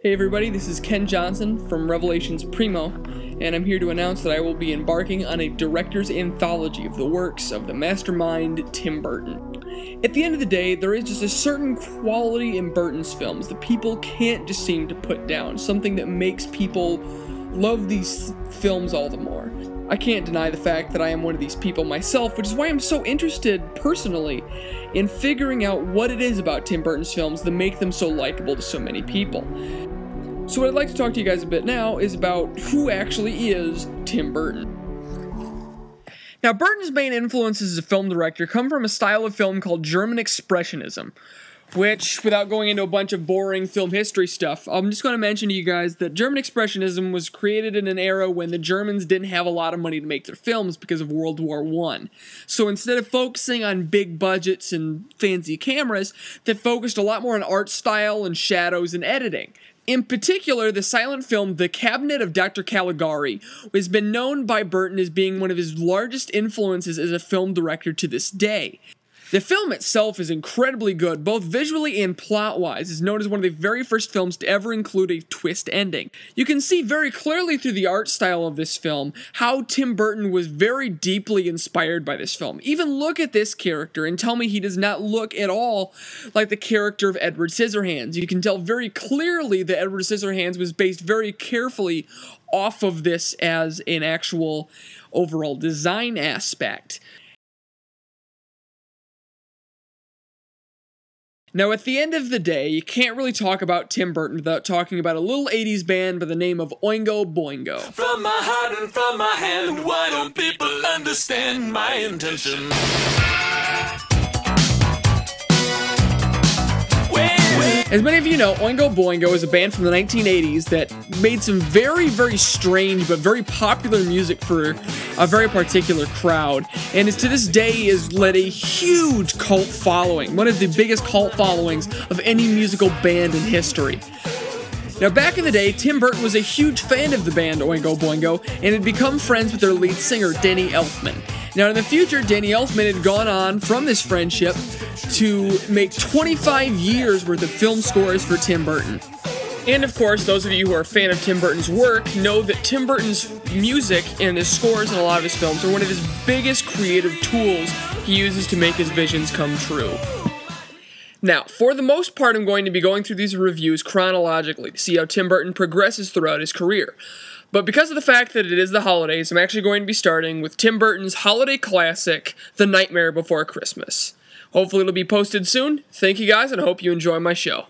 Hey everybody, this is Ken Johnson from Revelations Primo, and I'm here to announce that I will be embarking on a director's anthology of the works of the mastermind Tim Burton. At the end of the day, there is just a certain quality in Burton's films that people can't just seem to put down, something that makes people love these films all the more. I can't deny the fact that I am one of these people myself, which is why I'm so interested, personally, in figuring out what it is about Tim Burton's films that make them so likable to so many people. So what I'd like to talk to you guys a bit now is about who actually is Tim Burton. Now, Burton's main influences as a film director come from a style of film called German Expressionism, which, without going into a bunch of boring film history stuff, I'm just going to mention to you guys that German Expressionism was created in an era when the Germans didn't have a lot of money to make their films because of World War I. So instead of focusing on big budgets and fancy cameras, they focused a lot more on art style and shadows and editing. In particular, the silent film The Cabinet of Dr. Caligari has been known by Burton as being one of his largest influences as a film director to this day. The film itself is incredibly good, both visually and plot-wise. It's known as one of the very first films to ever include a twist ending. You can see very clearly through the art style of this film how Tim Burton was very deeply inspired by this film. Even look at this character and tell me he does not look at all like the character of Edward Scissorhands. You can tell very clearly that Edward Scissorhands was based very carefully off of this as an actual overall design aspect. Now, at the end of the day, you can't really talk about Tim Burton without talking about a little 80s band by the name of Oingo Boingo. From my heart and from my hand, why don't people understand my intention? As many of you know, Oingo Boingo is a band from the 1980s that made some very, very strange but very popular music for a very particular crowd, and is to this day has led a huge cult following, one of the biggest cult followings of any musical band in history. Now, back in the day, Tim Burton was a huge fan of the band Oingo Boingo and had become friends with their lead singer, Danny Elfman. Now, in the future, Danny Elfman had gone on from this friendship to make 25 years worth of film scores for Tim Burton. And of course, those of you who are a fan of Tim Burton's work know that Tim Burton's music and his scores in a lot of his films are one of his biggest creative tools he uses to make his visions come true. Now, for the most part, I'm going to be going through these reviews chronologically to see how Tim Burton progresses throughout his career. But because of the fact that it is the holidays, I'm actually going to be starting with Tim Burton's holiday classic, The Nightmare Before Christmas. Hopefully it'll be posted soon. Thank you guys, and I hope you enjoy my show.